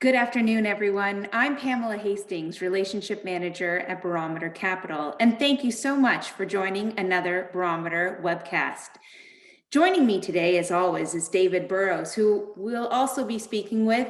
Good afternoon, everyone. I'm Pamela Hastings, Relationship Manager at Barometer Capital, and thank you so much for joining another Barometer webcast. Joining me today, as always, is David Burrows, who will also be speaking with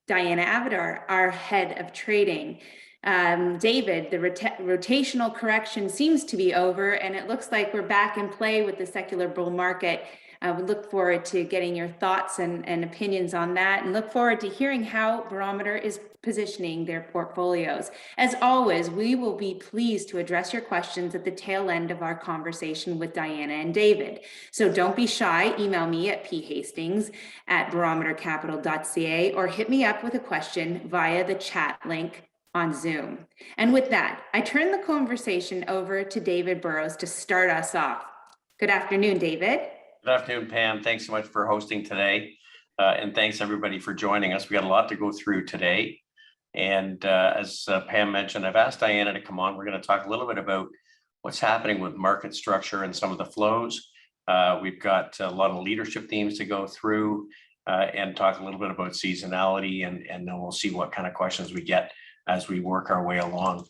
Diana Avidar, our Head of Trading. David, the rotational correction seems to be over, and it looks like we're back in play with the secular bull market. We look forward to getting your thoughts and opinions on that, and look forward to hearing how Barometer is positioning their portfolios. As always, we will be pleased to address your questions at the tail end of our conversation with Diana and David. So don't be shy, email me at phastings@barometercapital.ca or hit me up with a question via the chat link on Zoom. And with that, I turn the conversation over to David Burrows to start us off. Good afternoon, David. Good afternoon, Pam. Thanks so much for hosting today. And thanks everybody for joining us. We got a lot to go through today. And as Pam mentioned, I've asked Diana to come on. We're going to talk a little bit about what's happening with market structure and some of the flows. We've got a lot of leadership themes to go through and talk a little bit about seasonality, and then we'll see what kind of questions we get as we work our way along.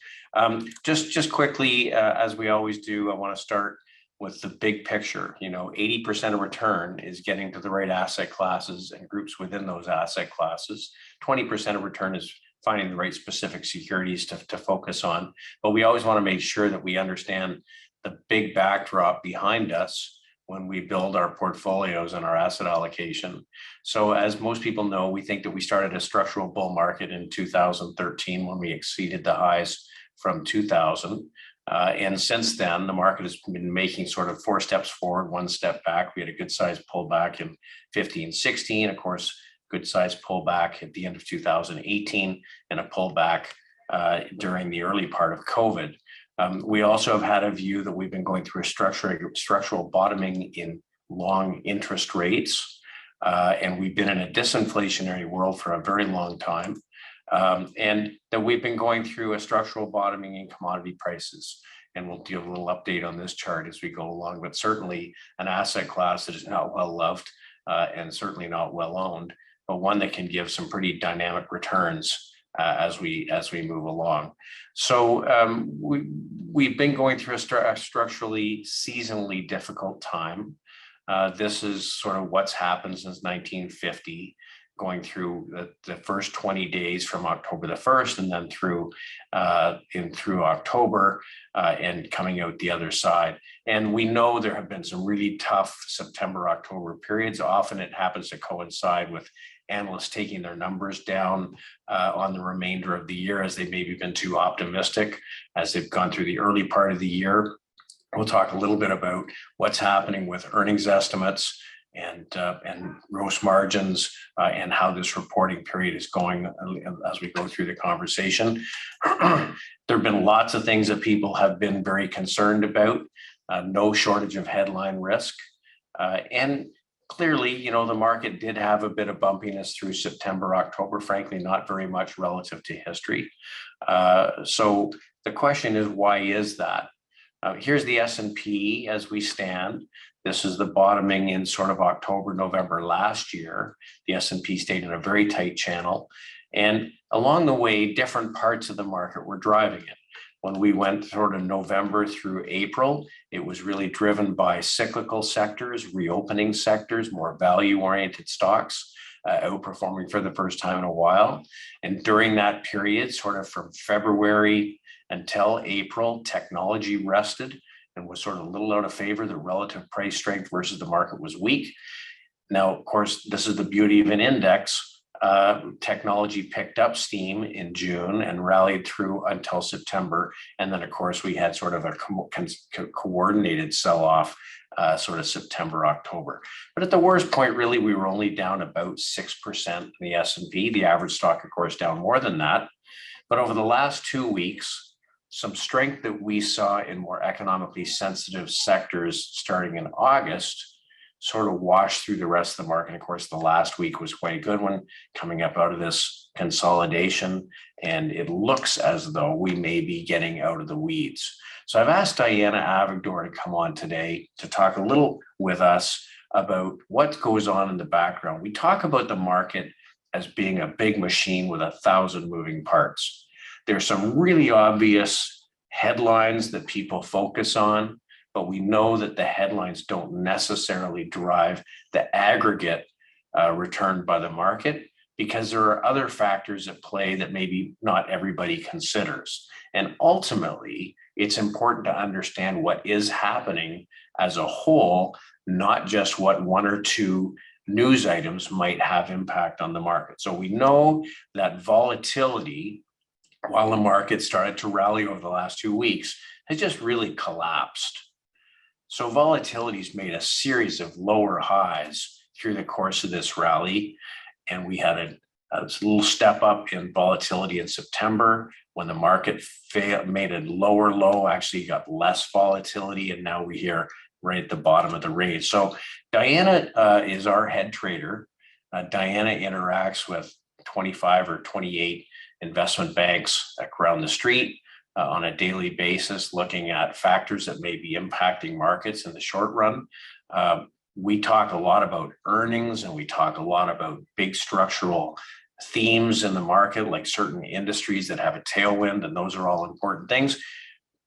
Just quickly, as we always do, I want to start with the big picture. 80% of return is getting to the right asset classes and groups within those asset classes. 20% of return is finding the right specific securities to focus on. But we always want to make sure that we understand the big backdrop behind us when we build our portfolios and our asset allocation. So as most people know, we think that we started a structural bull market in 2013 when we exceeded the highs from 2000. And since then, the market has been making sort of 4 steps forward, 1 step back. We had a good sized pullback in 15, 16, of course, good sized pullback at the end of 2018, and a pullback during the early part of COVID. We also have had a view that we've been going through a structural bottoming in long interest rates, and we've been in a disinflationary world for a very long time. And that we've been going through a structural bottoming in commodity prices. And we'll do a little update on this chart as we go along, but certainly an asset class that is not well loved and certainly not well owned, but one that can give some pretty dynamic returns as we move along. So we've been going through a structurally, seasonally difficult time. This is sort of what's happened since 1950. Going through the first 20 days from October the 1st and then through October and coming out the other side. And we know there have been some really tough September, October periods. Often it happens to coincide with analysts taking their numbers down on the remainder of the year as they maybe been too optimistic as they've gone through the early part of the year. We'll talk a little bit about what's happening with earnings estimates and gross margins and how this reporting period is going as we go through the conversation. There have been lots of things that people have been very concerned about, no shortage of headline risk. And clearly, the market did have a bit of bumpiness through September, October, frankly, not very much relative to history. So the question is, why is that? Here's the S&P as we stand. This is the bottoming in sort of October, November last year. The S&P stayed in a very tight channel. And along the way, different parts of the market were driving it. When we went sort of November through April, it was really driven by cyclical sectors, reopening sectors, more value-oriented stocks, outperforming for the first time in a while. And during that period, sort of from February until April, technology rested and was sort of a little out of favor. The relative price strength versus the market was weak. Now, of course, this is the beauty of an index. Technology picked up steam in June and rallied through until September. And then, of course, we had sort of a coordinated sell-off sort of September, October. But at the worst point, really, we were only down about 6% in the S&P. The average stock, of course, down more than that. But over the last 2 weeks, some strength that we saw in more economically sensitive sectors starting in August sort of washed through the rest of the market. Of course, the last week was quite a good one coming up out of this consolidation. And it looks as though we may be getting out of the weeds. So I've asked Diana Avidar to come on today to talk a little with us about what goes on in the background. We talk about the market as being a big machine with 1,000 moving parts. There's some really obvious headlines that people focus on, but we know that the headlines don't necessarily drive the aggregate return by the market, because there are other factors at play that maybe not everybody considers. And ultimately, it's important to understand what is happening as a whole, not just what one or two news items might have impact on the market. So we know that volatility, while the market started to rally over the last 2 weeks, has just really collapsed. So volatility's made a series of lower highs through the course of this rally. And we had a little step up in volatility in September when the market made a lower low, actually got less volatility. And now we're here right at the bottom of the range. So Diana is our head trader. Diana interacts with 25 or 28 investment banks around the street on a daily basis, looking at factors that may be impacting markets in the short run. We talk a lot about earnings, and we talk a lot about big structural themes in the market, like certain industries that have a tailwind, and those are all important things.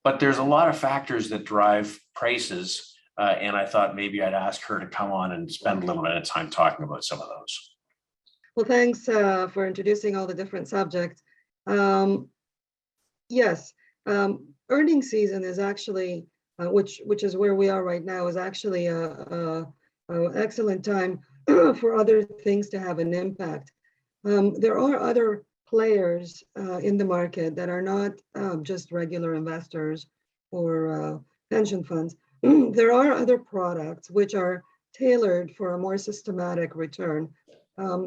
But there's a lot of factors that drive prices, and I thought maybe I'd ask her to come on and spend a little bit of time talking about some of those. Well, thanks for introducing all the different subjects. Yes, earnings season is actually, which is where we are right now, is actually a excellent time for other things to have an impact. There are other players in the market that are not just regular investors or pension funds. There are other products which are tailored for a more systematic return.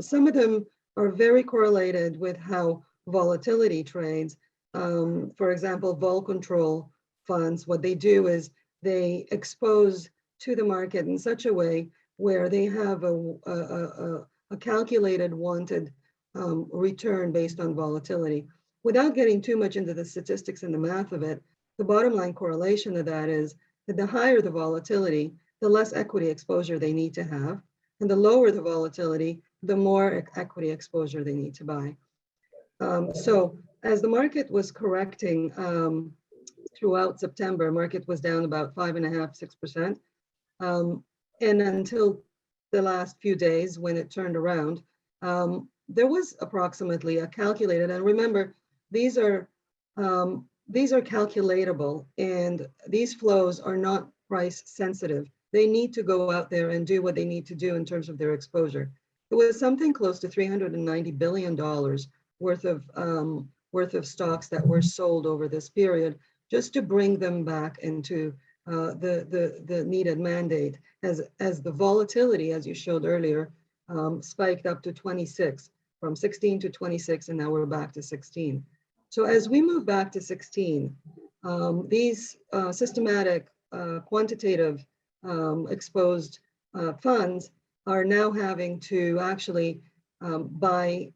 Some of them are very correlated with how volatility trades. For example, vol control funds, what they do is they expose to the market in such a way where they have a calculated wanted return based on volatility. Without getting too much into the statistics and the math of it, the bottom line correlation of that is that the higher the volatility, the less equity exposure they need to have, and the lower the volatility, the more equity exposure they need to buy. So as the market was correcting throughout September, market was down about 5.5–6%. And until the last few days when it turned around, there was approximately a calculated, and remember, these are calculatable, and these flows are not price sensitive. They need to go out there and do what they need to do in terms of their exposure. It was something close to $390 billion worth of stocks that were sold over this period, just to bring them back into the needed mandate as the volatility, as you showed earlier, spiked up to 26, from 16 to 26, and now we're back to 16. So as we move back to 16, these systematic quantitative exposed funds are now having to actually buy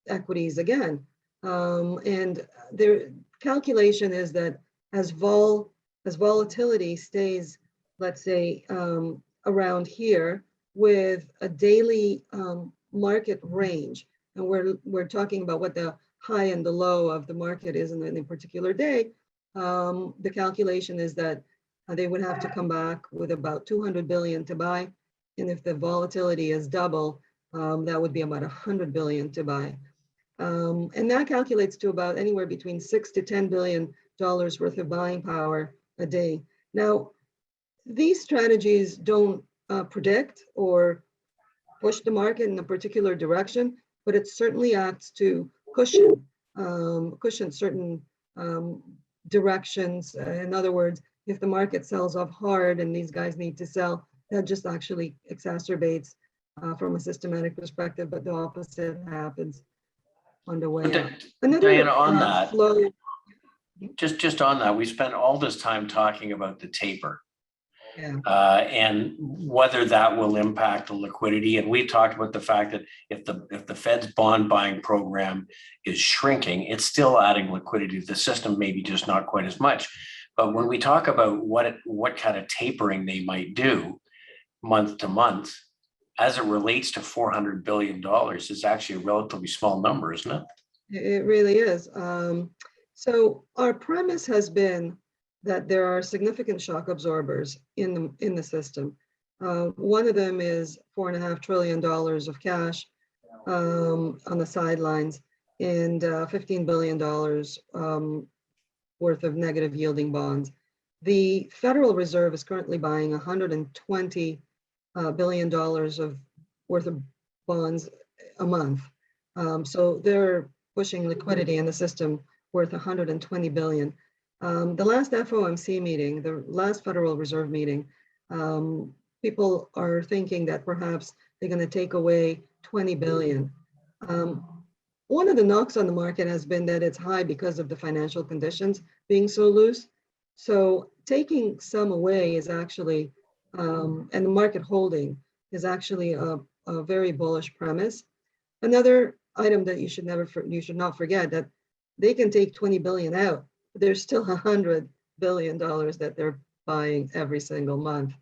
equities again. And their calculation is that as volatility stays, let's say, around here with a daily market range, and we're talking about what the high and the low of the market is in any particular day, the calculation is that they would have to come back with about 200 billion to buy. And if the volatility is double, that would be about 100 billion to buy. And that calculates to about anywhere between $6 to $10 billion worth of buying power a day. Now, these strategies don't predict or push the market in a particular direction, but it certainly acts to cushion certain directions. In other words, if the market sells off hard and these guys need to sell, that just actually exacerbates from a systematic perspective, but the opposite happens on the way up. Diana, on that, flow. Just on that, we spent all this time talking about the taper. Yeah. And whether that will impact the liquidity. And we talked about the fact that if the Fed's bond buying program is shrinking, it's still adding liquidity to the system, maybe just not quite as much. But when we talk about what kind of tapering they might do month to month, as it relates to $400 billion, is actually a relatively small number, isn't it? It really is. So our premise has been that there are significant shock absorbers in the system. One of them is $4.5 trillion of cash on the sidelines and $15 billion worth of negative yielding bonds. The Federal Reserve is currently buying $120 billion of worth of bonds a month. So they're pushing liquidity in the system worth 120 billion. The last FOMC meeting, the last Federal Reserve meeting, people are thinking that perhaps they're going to take away 20 billion. One of the knocks on the market has been that it's high because of the financial conditions being so loose. So taking some away is actually, and the market holding is actually a very bullish premise. Another item that you should not forget that they can take 20 billion out, but there's still $100 billion that they're buying every single month.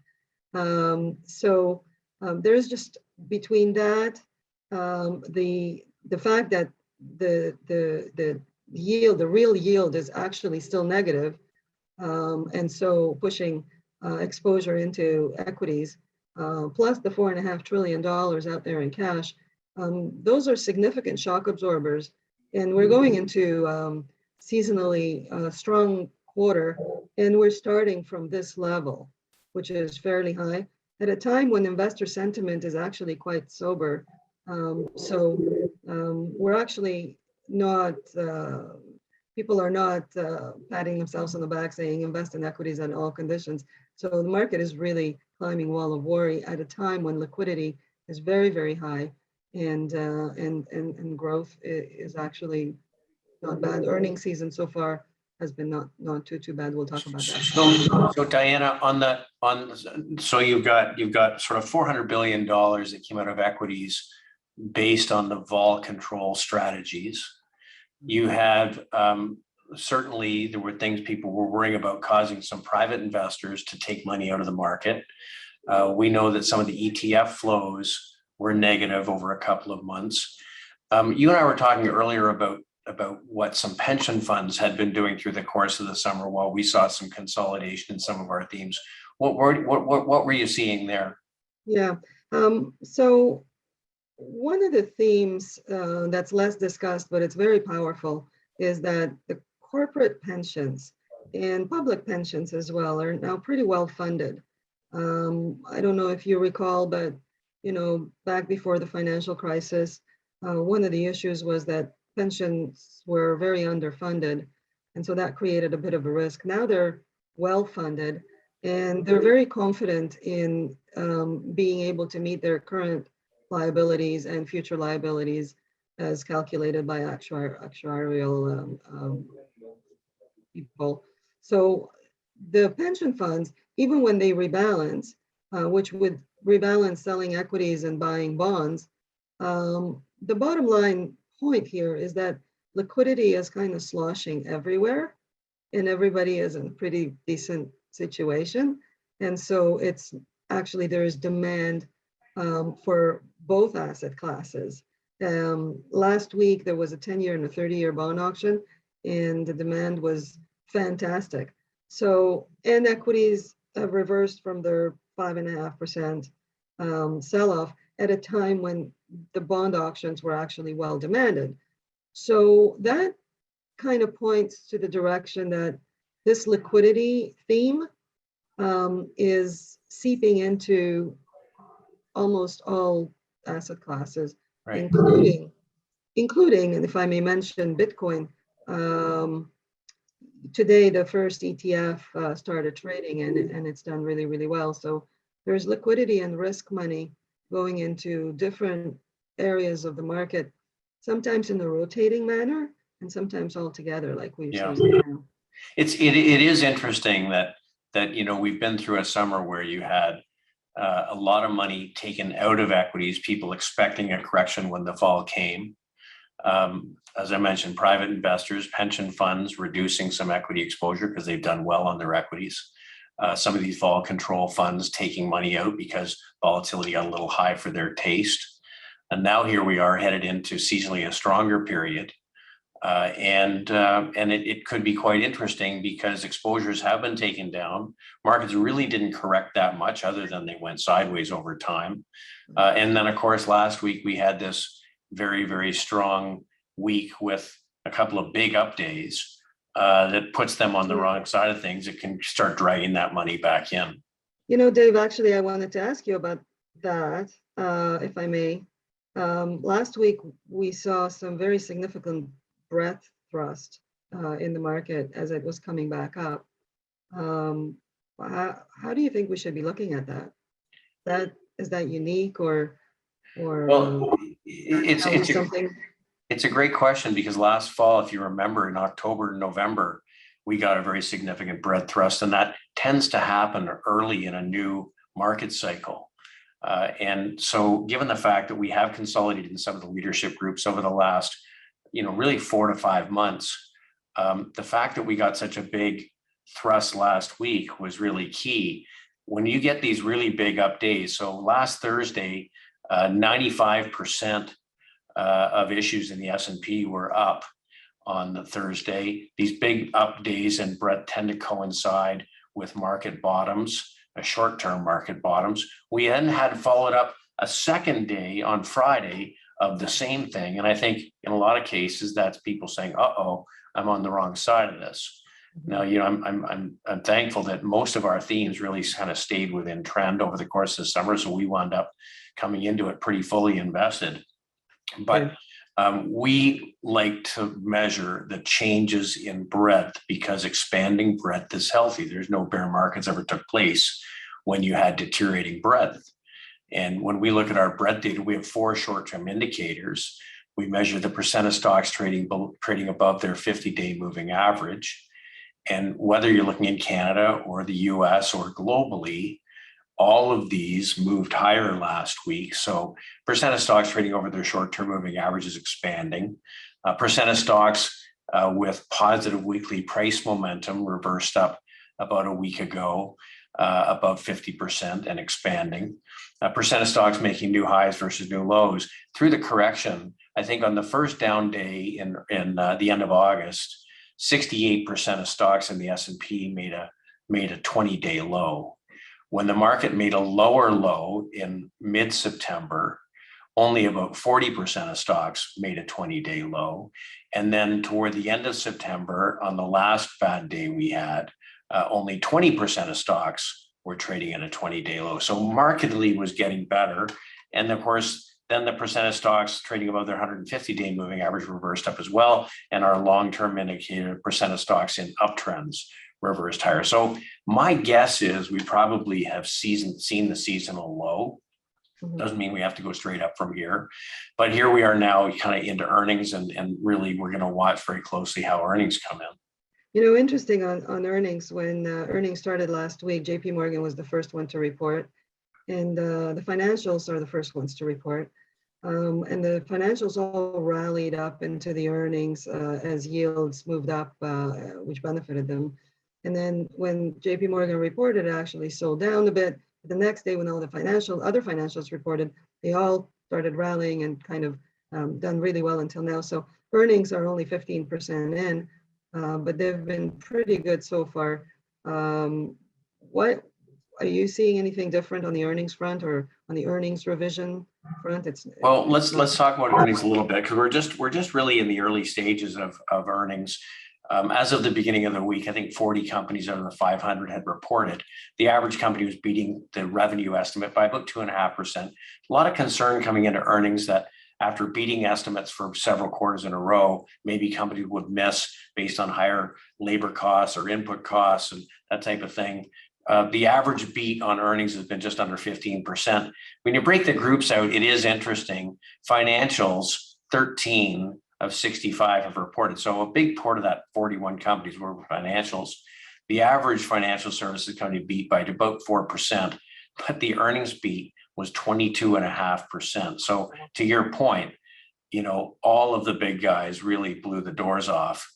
So there's just between that, the fact that the yield, the real yield is actually still negative, and so pushing exposure into equities, plus the $4.5 trillion out there in cash, those are significant shock absorbers. And we're going into seasonally strong quarter, and we're starting from this level, which is fairly high, at a time when investor sentiment is actually quite sober. So we're actually not, people are not patting themselves on the back saying invest in equities on all conditions. So the market is really climbing wall of worry at a time when liquidity is very, very high, and growth is actually not bad. Earnings season so far has been not too bad. We'll talk about that. So Diana, so you've got sort of $400 billion that came out of equities based on the vol control strategies. You had certainly there were things people were worrying about causing some private investors to take money out of the market. We know that some of the ETF flows were negative over a couple of months. You and I were talking earlier about what some pension funds had been doing through the course of the summer, while we saw some consolidation in some of our themes. What were you seeing there? Yeah. So one of the themes that's less discussed, but it's very powerful, is that the corporate pensions and public pensions as well are now pretty well funded. I don't know if you recall, but back before the financial crisis, one of the issues was that pensions were very underfunded, and so that created a bit of a risk. Now they're well funded, and they're very confident in being able to meet their current liabilities and future liabilities as calculated by actuarial people. So the pension funds, even when they rebalance, which would rebalance selling equities and buying bonds, the bottom line point here is that liquidity is kind of sloshing everywhere, and everybody is in a pretty decent situation. And so it's actually, there is demand for both asset classes. Last week, there was a 10-year and a 30-year bond auction, and the demand was fantastic. So, and equities have reversed from their 5.5% sell-off at a time when the bond auctions were actually well demanded. So that kind of points to the direction that this liquidity theme is seeping into almost all asset classes, right, including, and if I may mention, Bitcoin. Today, the first ETF started trading, and it's done really, really well. So there's liquidity and risk money going into different areas of the market, sometimes in a rotating manner, and sometimes all together, like we've seen now. It is interesting that we've been through a summer where you had a lot of money taken out of equities, people expecting a correction when the fall came. As I mentioned, private investors, pension funds reducing some equity exposure because they've done well on their equities. some of these vol control funds taking money out because volatility got a little high for their taste. And now here we are headed into seasonally a stronger period. And it could be quite interesting because exposures have been taken down. Markets really didn't correct that much other than they went sideways over time. And then, of course, last week we had this very, very strong week with a couple of big up days that puts them on the wrong side of things. It can start dragging that money back in. You know, Dave, actually, I wanted to ask you about that, if I may. Last week, we saw some very significant breadth thrust in the market as it was coming back up. How do you think we should be looking at that? Is that unique or Well, it's something? It's a great question because last fall, if you remember, in October and November, we got a very significant breadth thrust, and that tends to happen early in a new market cycle. And so given the fact that we have consolidated in some of the leadership groups over the last, really 4 to 5 months, the fact that we got such a big thrust last week was really key. When you get these really big up days, so last Thursday, 95% of issues in the S&P were up on the Thursday. These big up days and breadth tend to coincide with market bottoms, short-term market bottoms. We then had followed up a second day on Friday of the same thing. And I think in a lot of cases, that's people saying, uh-oh, I'm on the wrong side of this. Now, I'm thankful that most of our themes really kind of stayed within trend over the course of the summer. So we wound up coming into it pretty fully invested. But we like to measure the changes in breadth because expanding breadth is healthy. There's no bear markets ever took place when you had deteriorating breadth. And when we look at our breadth data, we have 4 short-term indicators. We measure the percent of stocks trading above their 50-day moving average. And whether you're looking in Canada or the US or globally, all of these moved higher last week. So percent of stocks trading over their short-term moving average is expanding. Percent of stocks with positive weekly price momentum reversed up about a week ago, above 50% and expanding. Percent of stocks making new highs versus new lows. Through the correction, I think on the first down day in the end of August, 68% of stocks in the S&P made a 20-day low. When the market made a lower low in mid-September, only about 40% of stocks made a 20-day low. And then toward the end of September, on the last bad day we had, only 20% of stocks were trading at a 20-day low. So markedly was getting better. And of course, then the percent of stocks trading above their 150-day moving average reversed up as well. And our long-term indicator, percent of stocks in uptrends, reversed higher. So my guess is we probably have seen the seasonal low. Doesn't mean we have to go straight up from here. But here we are now kind of into earnings and really we're going to watch very closely how earnings come in. Interesting on earnings, when earnings started last week, JP Morgan was the first one to report, and the financials are the first ones to report. And the financials all rallied up into the earnings as yields moved up, which benefited them. And then when JP Morgan reported, it actually sold down a bit. The next day when all the other financials reported, they all started rallying and kind of done really well until now. So earnings are only 15% in. But they've been pretty good so far. What are you seeing anything different on the earnings front or on the earnings revision front? Well, let's talk about earnings a little bit because we're just really in the early stages of earnings. As of the beginning of the week, I think 40 companies out of the 500 had reported. The average company was beating the revenue estimate by about 2.5%. A lot of concern coming into earnings that after beating estimates for several quarters in a row, maybe companies would miss based on higher labor costs or input costs and that type of thing. The average beat on earnings has been just under 15%. When you break the groups out, it is interesting. Financials, 13 of 65 have reported. So a big part of that 41 companies were financials. The average financial services company beat by about 4%, but the earnings beat was 22.5%. So to your point, all of the big guys really blew the doors off,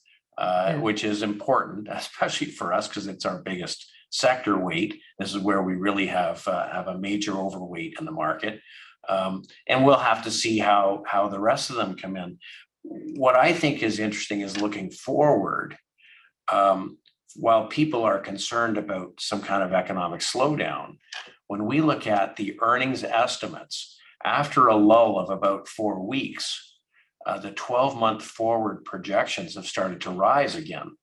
which is important, especially for us because it's our biggest sector weight. This is where we really have a major overweight in the market. And we'll have to see how the rest of them come in. What I think is interesting is looking forward. While people are concerned about some kind of economic slowdown, when we look at the earnings estimates, after a lull of about 4 weeks, the 12-month forward projections have started to rise again.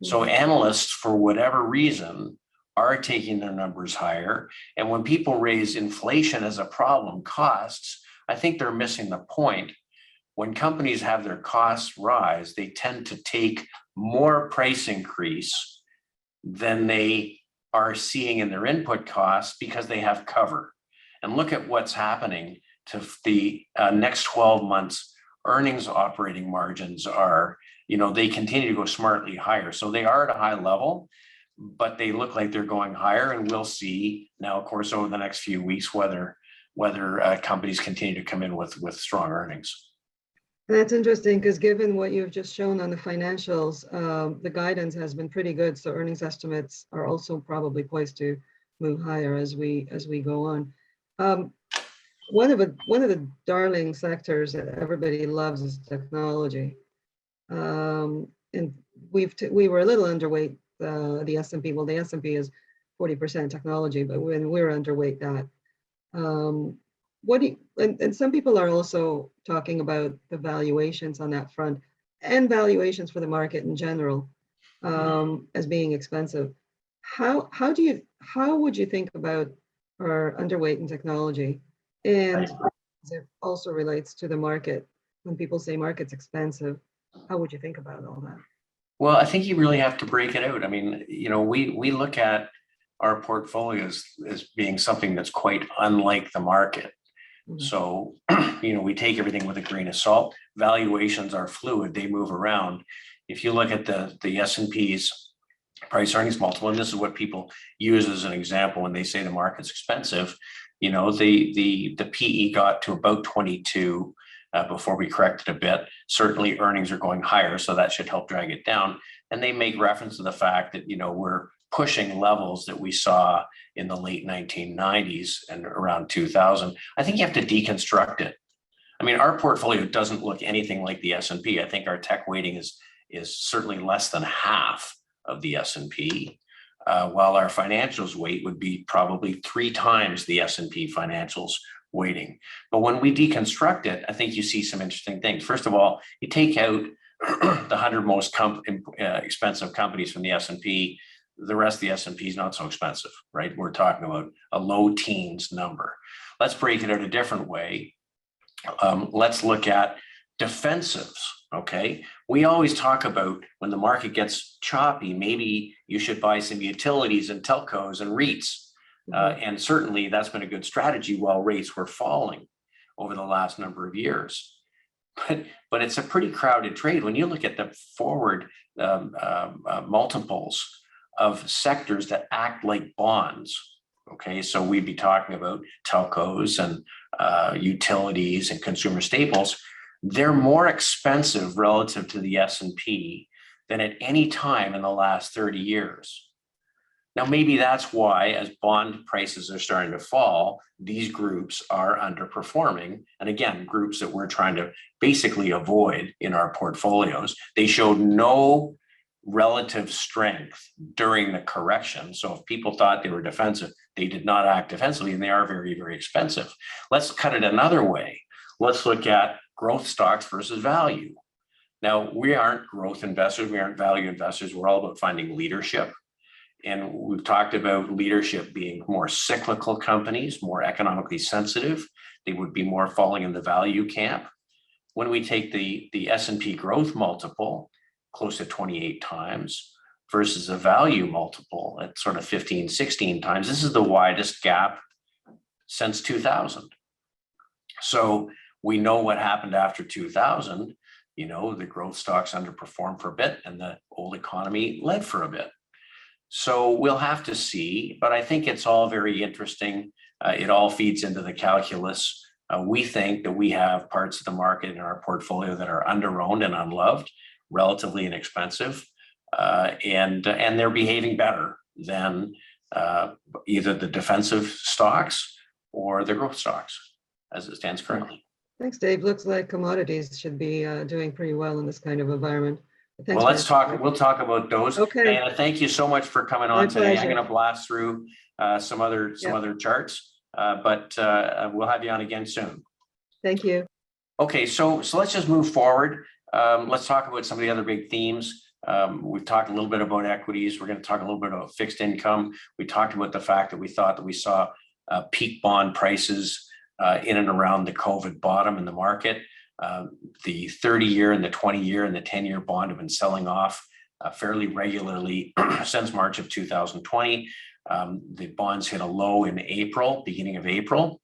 So analysts, for whatever reason, are taking their numbers higher. And when people raise inflation as a problem, costs, I think they're missing the point. When companies have their costs rise, they tend to take more price increase than they are seeing in their input costs because they have cover. And look at what's happening to the next 12 months. Earnings operating margins are, they continue to go smartly higher. So they are at a high level, but they look like they're going higher. And we'll see now, of course, over the next few weeks, whether companies continue to come in with strong earnings. That's interesting because given what you've just shown on the financials, the guidance has been pretty good. So earnings estimates are also probably poised to move higher as we go on. One of the darling sectors that everybody loves is technology, and we were a little underweight the S&P. Well, the S&P is 40% technology, but when we're underweight that. And some people are also talking about the valuations on that front and valuations for the market in general as being expensive. How would you think about our underweight in technology? And as it also relates to the market, when people say market's expensive, how would you think about all that? Well, I think you really have to break it out. I mean, we look at our portfolios as being something that's quite unlike the market. So, we take everything with a grain of salt. Valuations are fluid, they move around. If you look at the S&P's price earnings multiple, and this is what people use as an example when they say the market's expensive, the PE got to about 22 before we corrected a bit. Certainly earnings are going higher, so that should help drag it down. And they make reference to the fact that, we're pushing levels that we saw in the late 1990s and around 2000. I think you have to deconstruct it. I mean, our portfolio doesn't look anything like the S&P. I think our tech weighting is certainly less than half of the S&P, while our financials weight would be probably 3 times the S&P financials weighting. But when we deconstruct it, I think you see some interesting things. First of all, you take out the 100 most expensive companies from the S&P. The rest of the S&P is not so expensive, right? We're talking about a low teens number. Let's break it out a different way. Let's look at defensives, okay? We always talk about when the market gets choppy, maybe you should buy some utilities and telcos and REITs. And certainly that's been a good strategy while rates were falling over the last number of years. But it's a pretty crowded trade. When you look at the forward multiples of sectors that act like bonds. Okay, so we'd be talking about telcos and utilities and consumer staples. They're more expensive relative to the S&P than at any time in the last 30 years. Now, maybe that's why, as bond prices are starting to fall, these groups are underperforming. And again, groups that we're trying to basically avoid in our portfolios. They showed no relative strength during the correction. So if people thought they were defensive, they did not act defensively, and they are very, very expensive. Let's cut it another way. Let's look at growth stocks versus value. Now, we aren't growth investors. We aren't value investors. We're all about finding leadership. And we've talked about leadership being more cyclical companies, more economically sensitive. They would be more falling in the value camp. When we take the S&P growth multiple, close to 28 times versus a value multiple at sort of 15, 16 times. This is the widest gap since 2000. So we know what happened after 2000. The growth stocks underperformed for a bit and the old economy led for a bit. So we'll have to see, but I think it's all very interesting. It all feeds into the calculus. We think that we have parts of the market in our portfolio that are under-owned and unloved, relatively inexpensive, and they're behaving better than either the defensive stocks or the growth stocks as it stands currently. Thanks, Dave. Looks like commodities should be doing pretty well in this kind of environment. Thanks Well, for we'll talk about those. Okay. Diana, thank you so much for coming on My today. pleasure. I'm going to blast through some other charts, but we'll have you on again soon. Thank you. Okay, so let's just move forward. Let's talk about some of the other big themes. We've talked a little bit about equities. We're going to talk a little bit about fixed income. We talked about the fact that we thought that we saw peak bond prices in and around the COVID bottom in the market. The 30-year and the 20-year and the 10-year bond have been selling off fairly regularly since March of 2020. The bonds hit a low in April, beginning of April,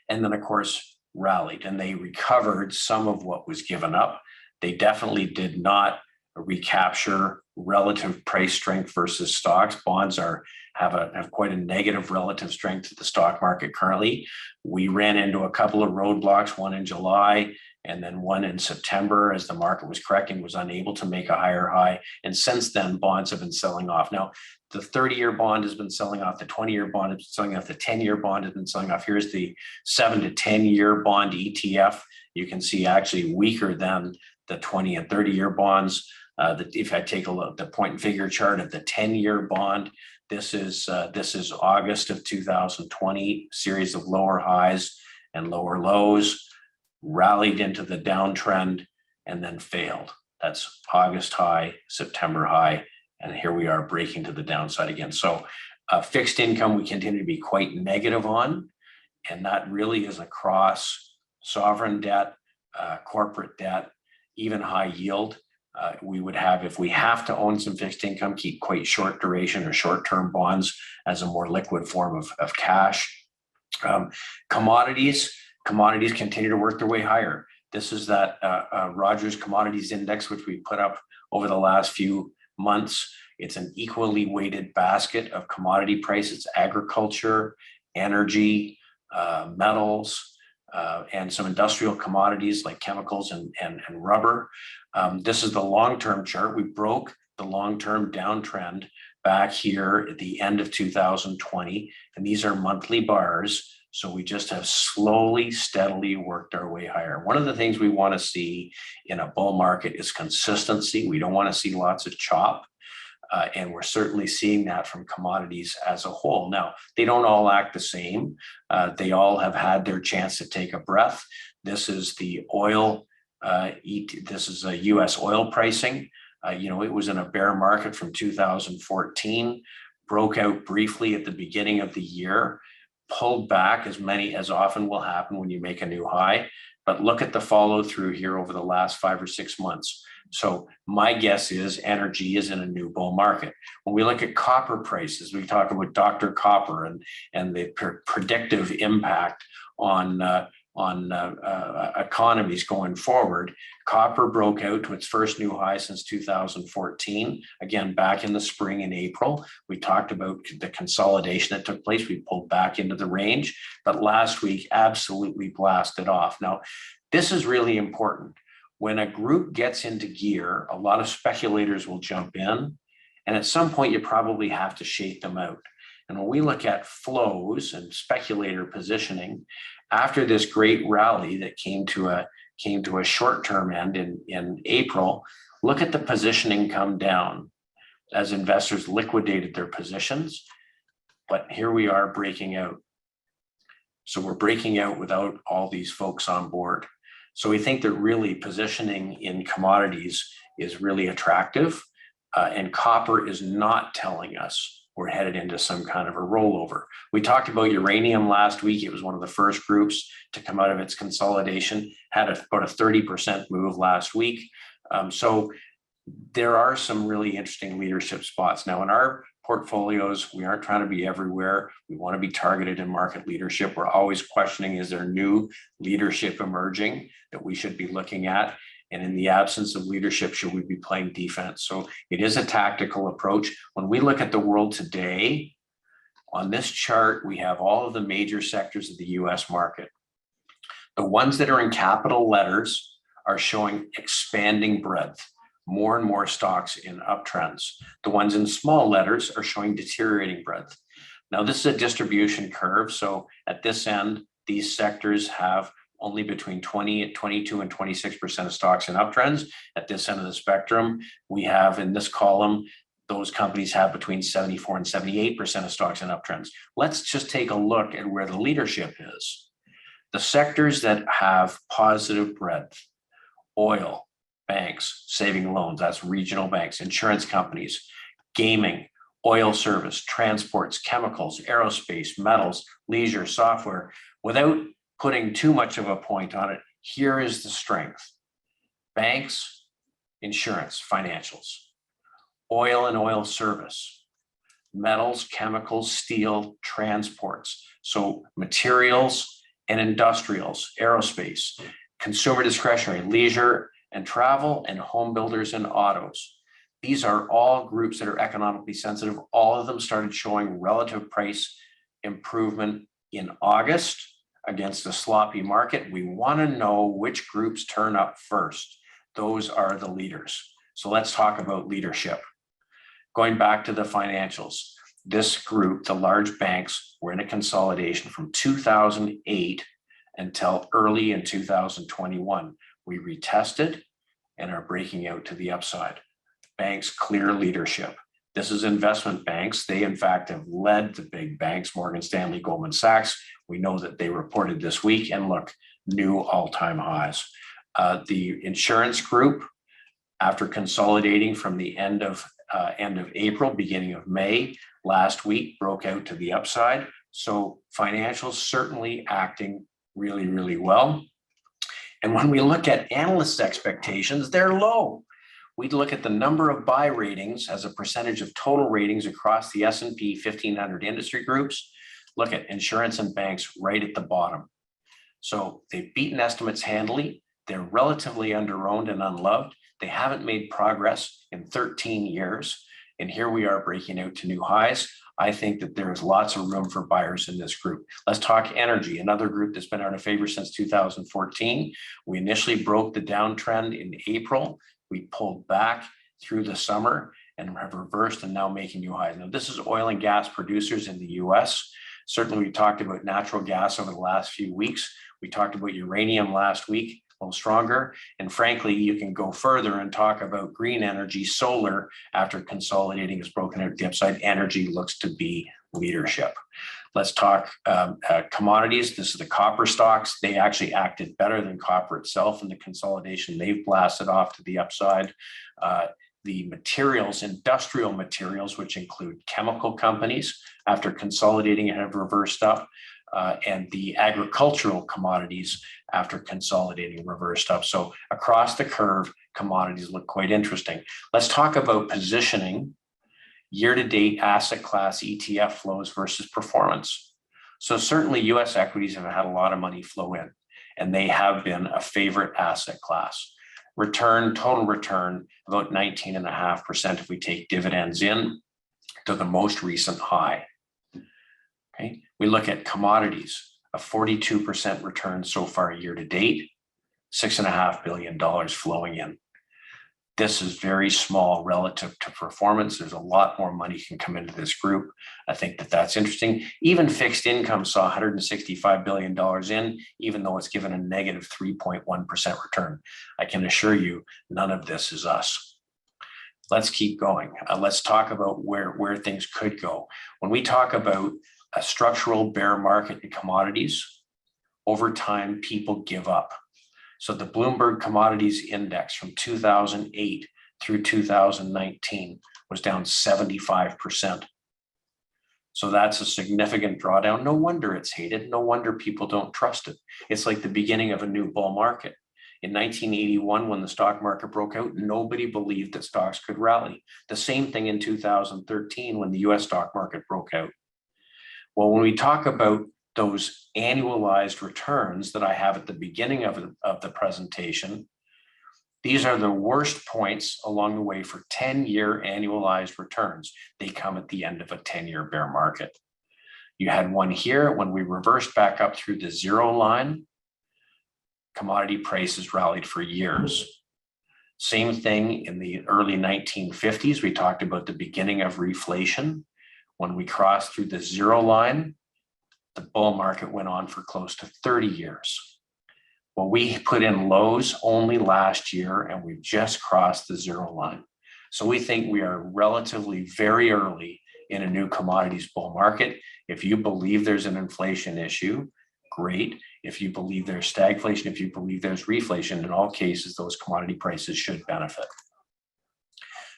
and then of course rallied, and they recovered some of what was given up. They definitely did not recapture relative price strength versus stocks. Bonds have quite a negative relative strength to the stock market currently. We ran into a couple of roadblocks, one in July and then one in September as the market was correcting, was unable to make a higher high. And since then, bonds have been selling off. Now, the 30-year bond has been selling off, the 20-year bond has been selling off, the 10-year bond has been selling off. Here's the 7 to 10-year bond ETF. You can see actually weaker than the 20 and 30-year bonds. If I take a look at the point and figure chart of the 10-year bond, this is August of 2020, series of lower highs and lower lows, rallied into the downtrend and then failed. That's August high, September high, and here we are breaking to the downside again. So fixed income, we continue to be quite negative on, and that really is across sovereign debt, corporate debt, even high yield. We would have, if we have to own some fixed income, keep quite short duration or short-term bonds as a more liquid form of cash. Commodities continue to work their way higher. This is that Rogers Commodities Index, which we put up over the last few months. It's an equally weighted basket of commodity prices: agriculture, energy, metals, and some industrial commodities like chemicals and rubber. This is the long-term chart. We broke the long-term downtrend back here at the end of 2020, and these are monthly bars. So we just have slowly, steadily worked our way higher. One of the things we want to see in a bull market is consistency. We don't want to see lots of chop. And we're certainly seeing that from commodities as a whole. Now, they don't all act the same. They all have had their chance to take a breath. This is the oil. This is a U.S. oil pricing. It was in a bear market from 2014, broke out briefly at the beginning of the year, pulled back as often will happen when you make a new high. But look at the follow through here over the last 5 or 6 months. So my guess is energy is in a new bull market. When we look at copper prices, we talk about Dr. Copper and the predictive impact on economies going forward. Copper broke out to its first new high since 2014. Again, back in the spring in April, we talked about the consolidation that took place. We pulled back into the range, but last week absolutely blasted off. Now, this is really important. When a group gets into gear, a lot of speculators will jump in, and at some point you probably have to shake them out. And when we look at flows and speculator positioning, after this great rally that came to a short-term end in April, look at the positioning come down as investors liquidated their positions. But here we are breaking out. So we're breaking out without all these folks on board. So we think that really positioning in commodities is really attractive, and copper is not telling us we're headed into some kind of a rollover. We talked about uranium last week. It was one of the first groups to come out of its consolidation, had about a 30% move last week. So there are some really interesting leadership spots. Now in our portfolios, we aren't trying to be everywhere. We want to be targeted in market leadership. We're always questioning, is there new leadership emerging that we should be looking at? And in the absence of leadership, should we be playing defense? So it is a tactical approach. When we look at the world today, on this chart, we have all of the major sectors of the US market. The ones that are in capital letters are showing expanding breadth. more and more stocks in uptrends. The ones in small letters are showing deteriorating breadth. Now, this is a distribution curve. So at this end, these sectors have only between 22 and 26% of stocks in uptrends. At this end of the spectrum, we have in this column, those companies have between 74 and 78% of stocks in uptrends. Let's just take a look at where the leadership is. The sectors that have positive breadth: oil, banks, saving loans, that's regional banks, insurance companies, gaming, oil service, transports, chemicals, aerospace, metals, leisure, software. Without putting too much of a point on it, here is the strength: banks, insurance, financials, oil and oil service, metals, chemicals, steel, transports. So materials and industrials, aerospace, consumer discretionary, leisure and travel, and home builders and autos. These are all groups that are economically sensitive. All of them started showing relative price improvement in August against a sloppy market. We want to know which groups turn up first. Those are the leaders. So let's talk about leadership. Going back to the financials, this group, the large banks, were in a consolidation from 2008 until early in 2021. We retested and are breaking out to the upside. Banks, clear leadership. This is investment banks. They, in fact, have led the big banks, Morgan Stanley, Goldman Sachs. We know that they reported this week, and look, new all-time highs. The insurance group, after consolidating from the end of April, beginning of May, last week broke out to the upside. So financials certainly acting really, really well. And when we look at analysts' expectations, they're low. We look at the number of buy ratings as a percentage of total ratings across the S&P 1500 industry groups. Look at insurance and banks right at the bottom. So they've beaten estimates handily. They're relatively underowned and unloved. They haven't made progress in 13 years. And here we are breaking out to new highs. I think that there is lots of room for buyers in this group. Let's talk energy, another group that's been out of favor since 2014. We initially broke the downtrend in April. We pulled back through the summer and have reversed and now making new highs. Now, this is oil and gas producers in the US. Certainly, we talked about natural gas over the last few weeks. We talked about uranium last week, a little stronger. And frankly, you can go further and talk about green energy. Solar, after consolidating, has broken out the upside. Energy looks to be leadership. Let's talk commodities. This is the copper stocks. They actually acted better than copper itself in the consolidation. They've blasted off to the upside. The materials, industrial materials, which include chemical companies, after consolidating have reversed up, and the agricultural commodities, after consolidating, reversed up. So across the curve, commodities look quite interesting. Let's talk about positioning. Year-to-date asset class ETF flows versus performance. So certainly US equities have had a lot of money flow in, and they have been a favorite asset class. Return, total return, about 19.5% if we take dividends in to the most recent high. Okay, we look at commodities, a 42% return so far year to date, $6.5 billion flowing in. This is very small relative to performance. There's a lot more money can come into this group. I think that that's interesting. Even fixed income saw $165 billion in, even though it's given a negative 3.1% return. I can assure you, none of this is us. Let's keep going. Let's talk about where things could go. When we talk about a structural bear market in commodities, over time, people give up. So the Bloomberg Commodities Index from 2008 through 2019 was down 75%. So that's a significant drawdown. No wonder it's hated. No wonder people don't trust it. It's like the beginning of a new bull market. In 1981, when the stock market broke out, nobody believed that stocks could rally. The same thing in 2013 when the US stock market broke out. Well, when we talk about those annualized returns that I have at the beginning of the presentation, these are the worst points along the way for 10-year annualized returns. They come at the end of a 10-year bear market. You had one here when we reversed back up through the zero line. Commodity prices rallied for years. Same thing in the early 1950s. We talked about the beginning of reflation. When we crossed through the zero line, the bull market went on for close to 30 years. Well, we put in lows only last year and we've just crossed the zero line. So we think we are relatively very early in a new commodities bull market. If you believe there's an inflation issue, great. If you believe there's stagflation, if you believe there's reflation, in all cases, those commodity prices should benefit.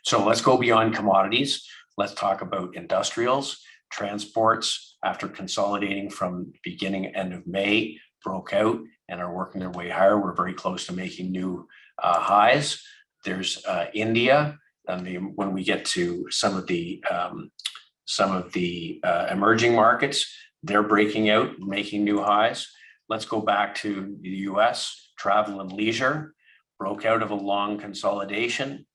So let's go beyond commodities. Let's talk about industrials. Transports, after consolidating from beginning, end of May, broke out and are working their way higher. We're very close to making new highs. There's India, and when we get to some of the emerging markets, they're breaking out, making new highs. Let's go back to the US. Travel and leisure broke out of a long consolidation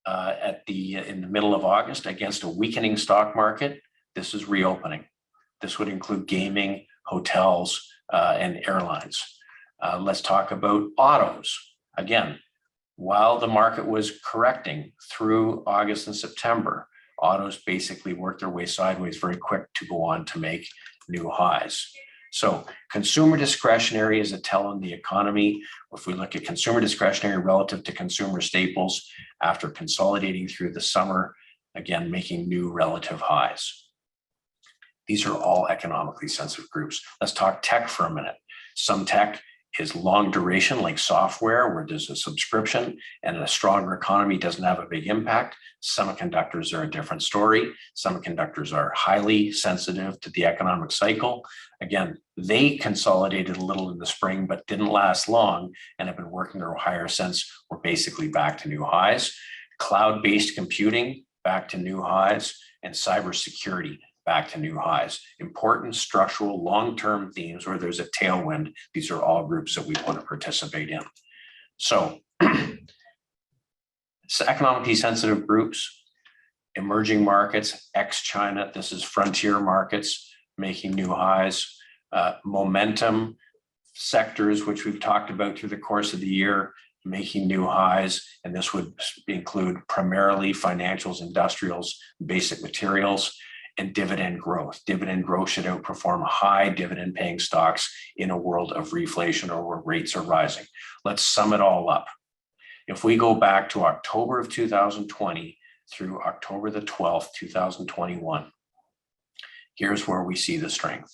in the middle of August against a weakening stock market. This is reopening. This would include gaming, hotels, and airlines. Let's talk about autos. Again, while the market was correcting through August and September, autos basically worked their way sideways very quick to go on to make new highs. So consumer discretionary is a tell on the economy. If we look at consumer discretionary relative to consumer staples after consolidating through the summer, again, making new relative highs. These are all economically sensitive groups. Let's talk tech for a minute. Some tech is long duration, like software, where there's a subscription and a stronger economy doesn't have a big impact. Semiconductors are a different story. Semiconductors are highly sensitive to the economic cycle. Again, they consolidated a little in the spring, but didn't last long and have been working their higher since. We're basically back to new highs. Cloud-based computing, back to new highs, and cybersecurity, back to new highs. Important structural long-term themes where there's a tailwind. These are all groups that we want to participate in. So economically sensitive groups, emerging markets, ex-China, this is frontier markets making new highs. Momentum sectors, which we've talked about through the course of the year, making new highs, and this would include primarily financials, industrials, basic materials, and dividend growth. Dividend growth should outperform high dividend paying stocks in a world of reflation or where rates are rising. Let's sum it all up. If we go back to October of 2020 through October the 12th, 2021, here's where we see the strength.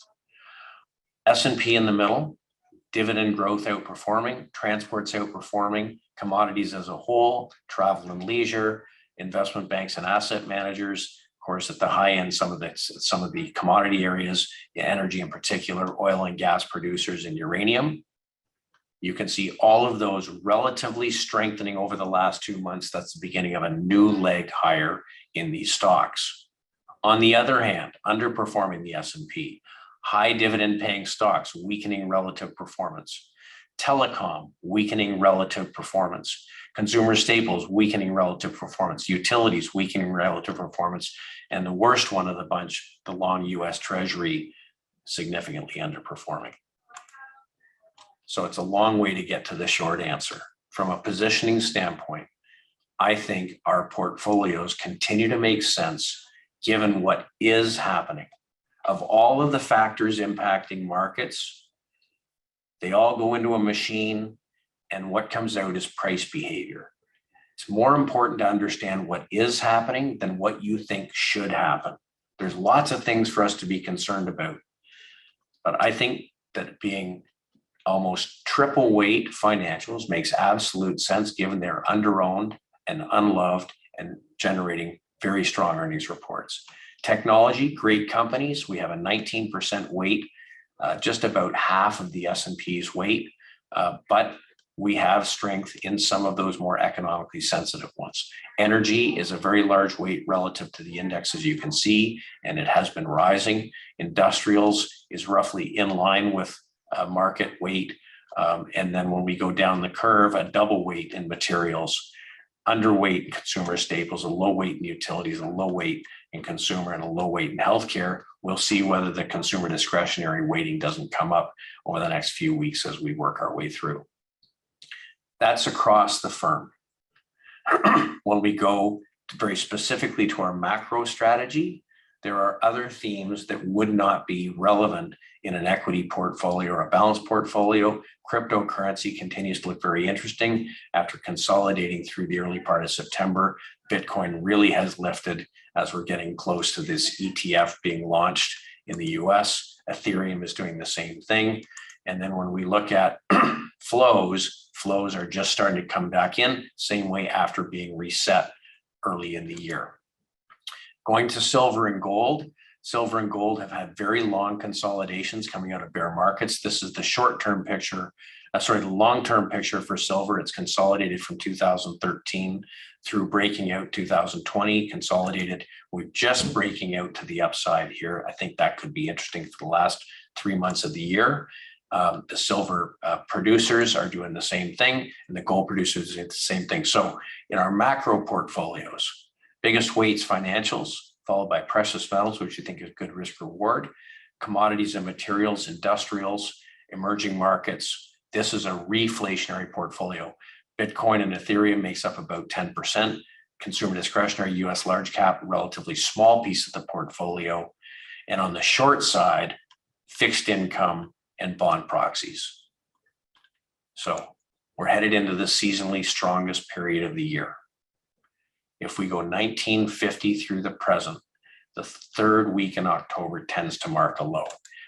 S&P in the middle, dividend growth outperforming, transports outperforming, commodities as a whole, travel and leisure, investment banks and asset managers. Of course, at the high end, some of the commodity areas, energy in particular, oil and gas producers and uranium. You can see all of those relatively strengthening over the last 2 months. That's the beginning of a new leg higher in these stocks. On the other hand, underperforming the S&P, high dividend paying stocks, weakening relative performance. Telecom, weakening relative performance. Consumer staples, weakening relative performance. Utilities, weakening relative performance. And the worst one of the bunch, the long US Treasury, significantly underperforming. So it's a long way to get to the short answer. From a positioning standpoint, I think our portfolios continue to make sense given what is happening. Of all of the factors impacting markets, they all go into a machine, and what comes out is price behavior. It's more important to understand what is happening than what you think should happen. There's lots of things for us to be concerned about, but I think that being almost triple weight financials makes absolute sense given they're underowned and unloved and generating very strong earnings reports. Technology, great companies. We have a 19% weight, just about half of the S&P's weight, but we have strength in some of those more economically sensitive ones. Energy is a very large weight relative to the index, as you can see, and it has been rising. Industrials is roughly in line with market weight. And then when we go down the curve, a double weight in materials, underweight in consumer staples, a low weight in utilities, a low weight in consumer, and a low weight in healthcare. We'll see whether the consumer discretionary weighting doesn't come up over the next few weeks as we work our way through. That's across the firm. When we go very specifically to our macro strategy, there are other themes that would not be relevant in an equity portfolio or a balanced portfolio. Cryptocurrency continues to look very interesting after consolidating through the early part of September. Bitcoin really has lifted as we're getting close to this ETF being launched in the US. Ethereum is doing the same thing. And then when we look at flows are just starting to come back in, same way after being reset early in the year. Going to silver and gold. Silver and gold have had very long consolidations coming out of bear markets. This is the short-term picture, the long-term picture for silver. It's consolidated from 2013 through breaking out 2020, consolidated. We're just breaking out to the upside here. I think that could be interesting for the last 3 months of the year. The silver producers are doing the same thing, and the gold producers are doing the same thing. So in our macro portfolios, biggest weights financials, followed by precious metals, which you think is good risk reward, commodities and materials, industrials, emerging markets. This is a reflationary portfolio. Bitcoin and Ethereum makes up about 10%. Consumer discretionary, US large cap, relatively small piece of the portfolio. And on the short side, fixed income and bond proxies. So we're headed into the seasonally strongest period of the year. If we go 1950 through the present, the third week in October tends to mark a low.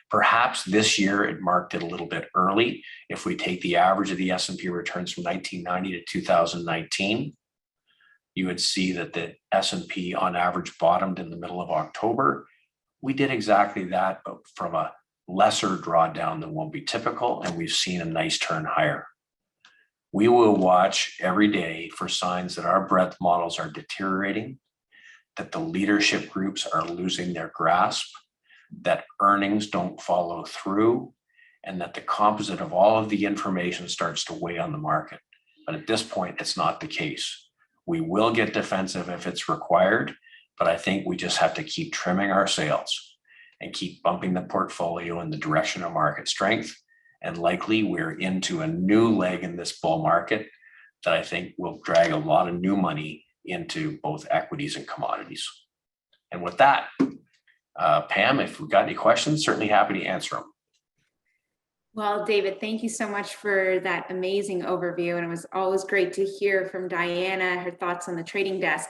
Perhaps this year it marked it a little bit early. If we take the average of the S&P returns from 1990 to 2019, you would see that the S&P on average bottomed in the middle of October. We did exactly that, but from a lesser drawdown than won't be typical, and we've seen a nice turn higher. We will watch every day for signs that our breadth models are deteriorating, that the leadership groups are losing their grasp, that earnings don't follow through, and that the composite of all of the information starts to weigh on the market. But at this point, it's not the case. We will get defensive if it's required, but I think we just have to keep trimming our sails and keep bumping the portfolio in the direction of market strength. And likely we're into a new leg in this bull market that I think will drag a lot of new money into both equities and commodities. And with that, Pam, if we've got any questions, certainly happy to answer them. Well, David, thank you so much for that amazing overview. And it was always great to hear from Diana, her thoughts on the trading desk.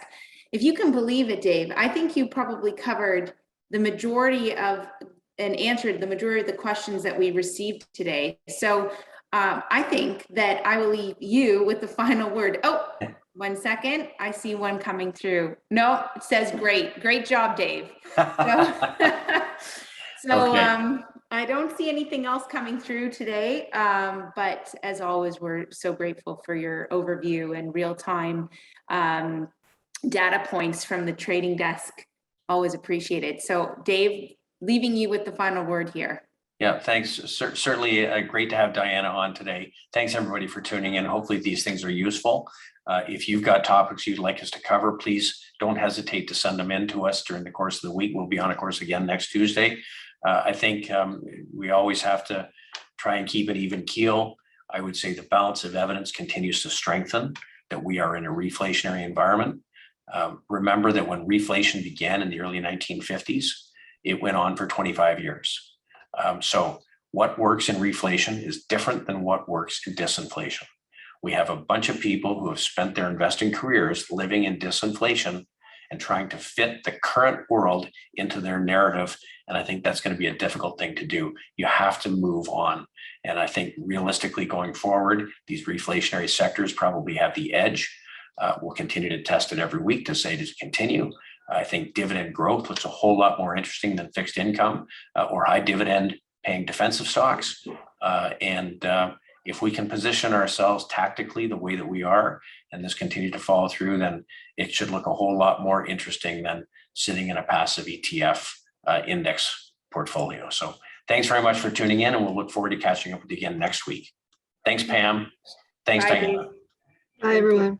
If you can believe it, Dave, I think you probably covered the majority of and answered the majority of the questions that we received today. So I think that I will leave you with the final word. Oh, 1 second. I see one coming through. No, it says great job, Dave. So okay. I don't see anything else coming through today, but as always, we're so grateful for your overview and real-time data points from the trading desk. Always appreciated. So Dave, leaving you with the final word here. Yeah, thanks. Certainly great to have Diana on today. Thanks everybody for tuning in. Hopefully these things are useful. If you've got topics you'd like us to cover, please don't hesitate to send them in to us during the course of the week. We'll be on, of course, again next Tuesday. I think we always have to try and keep an even keel. I would say the balance of evidence continues to strengthen that we are in a reflationary environment. Remember that when reflation began in the early 1950s, it went on for 25 years. So what works in reflation is different than what works in disinflation. We have a bunch of people who have spent their investing careers living in disinflation and trying to fit the current world into their narrative. And I think that's going to be a difficult thing to do. You have to move on. And I think realistically going forward, these reflationary sectors probably have the edge. We'll continue to test it every week to say, does it continue? I think dividend growth looks a whole lot more interesting than fixed income or high dividend paying defensive stocks. If we can position ourselves tactically the way that we are, and this continue to follow through, then it should look a whole lot more interesting than sitting in a passive ETF index portfolio. So thanks very much for tuning in, and we'll look forward to catching up with you again next week. Thanks, Pam. Thanks, Bye, Diana. Bye, everyone.